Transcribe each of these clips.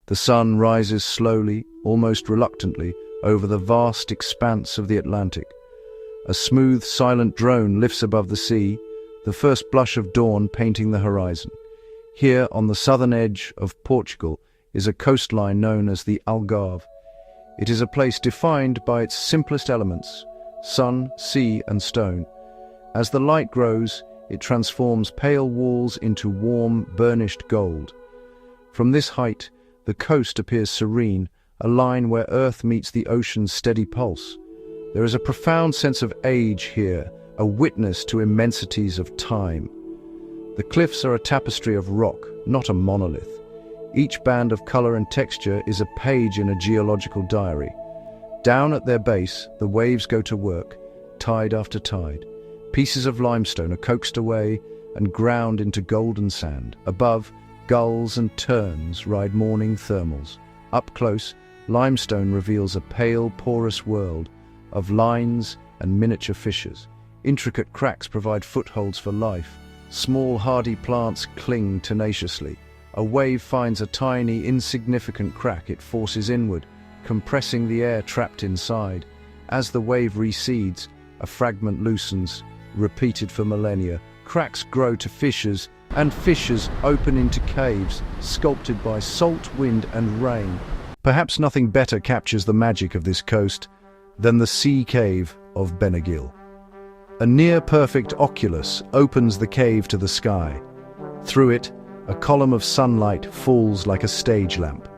The sun rises slowly, almost reluctantly, over the vast expanse of the Atlantic. A smooth, silent drone lifts above the sea, the first blush of dawn painting the horizon. Here, on the southern edge of Portugal, is a coastline known as the Algarve. It is a place defined by its simplest elements: sun, sea, and stone. As the light grows, it transforms pale walls into warm, burnished gold. From this height, the coast appears serene, a line where earth meets the ocean's steady pulse. There is a profound sense of age here, a witness to immensities of time. The cliffs are a tapestry of rock, not a monolith. Each band of color and texture is a page in a geological diary. Down at their base, the waves go to work, tide after tide. Pieces of limestone are coaxed away and ground into golden sand. Above, gulls and terns ride morning thermals. Up close, limestone reveals a pale, porous world of lines and miniature fissures. Intricate cracks provide footholds for life. Small, hardy plants cling tenaciously. A wave finds a tiny, insignificant crack. It forces inward, compressing the air trapped inside. As the wave recedes, a fragment loosens, repeated for millennia. Cracks grow to fissures, and fissures open into caves, sculpted by salt, wind, and rain. Perhaps nothing better captures the magic of this coast than the sea cave of Benagil. A near-perfect oculus opens the cave to the sky. Through it, a column of sunlight falls like a stage lamp,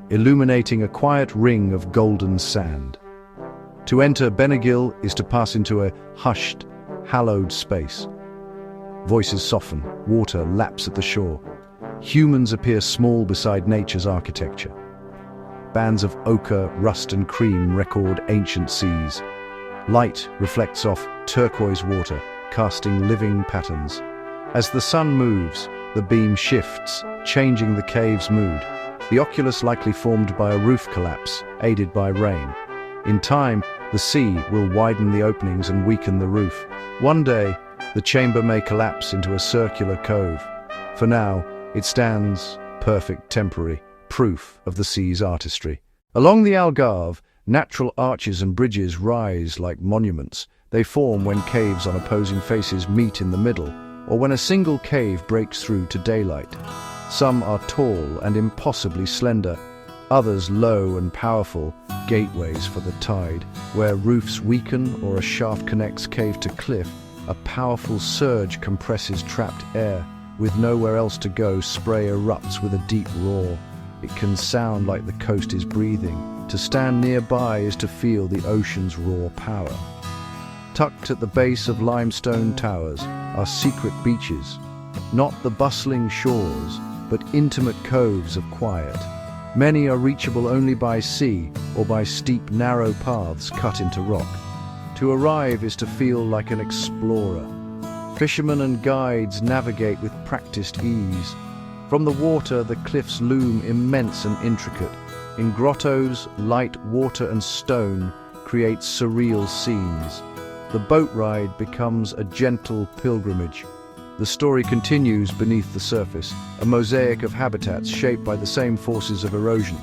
illuminating a quiet ring of golden sand. To enter Benagil is to pass into a hushed, hallowed space. Voices soften, water laps at the shore. Humans appear small beside nature's architecture. Bands of ochre, rust and cream record ancient seas. Light reflects off turquoise water, casting living patterns. As the sun moves, the beam shifts, changing the cave's mood. The oculus likely formed by a roof collapse, aided by rain. In time, the sea will widen the openings and weaken the roof. One day, the chamber may collapse into a circular cove. For now, it stands, perfect, temporary, proof of the sea's artistry. Along the Algarve, natural arches and bridges rise like monuments. They form when caves on opposing faces meet in the middle, or when a single cave breaks through to daylight. Some are tall and impossibly slender, others low and powerful, gateways for the tide. Where roofs weaken or a shaft connects cave to cliff, a powerful surge compresses trapped air. With nowhere else to go, spray erupts with a deep roar. It can sound like the coast is breathing. To stand nearby is to feel the ocean's raw power. Tucked at the base of limestone towers are secret beaches, not the bustling shores, but intimate coves of quiet. Many are reachable only by sea or by steep, narrow paths cut into rock. To arrive is to feel like an explorer. Fishermen and guides navigate with practiced ease. From the water, the cliffs loom immense and intricate. In grottos, light, water and stone create surreal scenes. The boat ride becomes a gentle pilgrimage. The story continues beneath the surface, a mosaic of habitats shaped by the same forces of erosion.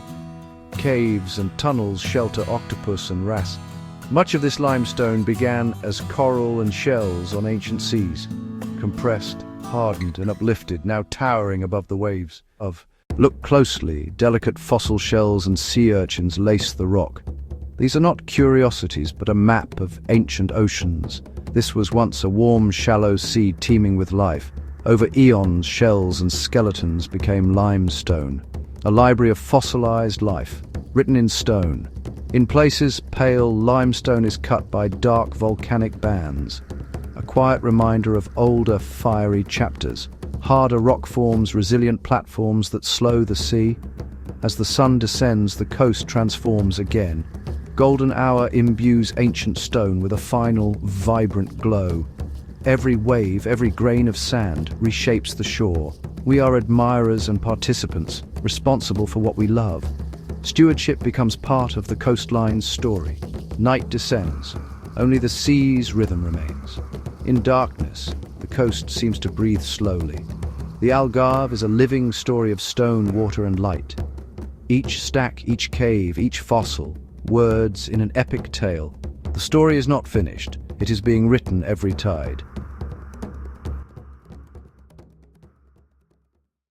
Caves and tunnels shelter octopus and wrasse. Much of this limestone began as coral and shells on ancient seas, compressed, hardened and uplifted, now towering above the waves of. Look closely, delicate fossil shells and sea urchins lace the rock. These are not curiosities, but a map of ancient oceans. This was once a warm, shallow sea teeming with life. Over eons, shells and skeletons became limestone, a library of fossilized life, written in stone. In places, pale limestone is cut by dark volcanic bands, a quiet reminder of older, fiery chapters. Harder rock forms, resilient platforms that slow the sea. As the sun descends, the coast transforms again. Golden hour imbues ancient stone with a final, vibrant glow. Every wave, every grain of sand reshapes the shore. We are admirers and participants, responsible for what we love. Stewardship becomes part of the coastline's story. Night descends. Only the sea's rhythm remains. In darkness, the coast seems to breathe slowly. The Algarve is a living story of stone, water and light. Each stack, each cave, each fossil, words in an epic tale. The story is not finished. It is being written every tide.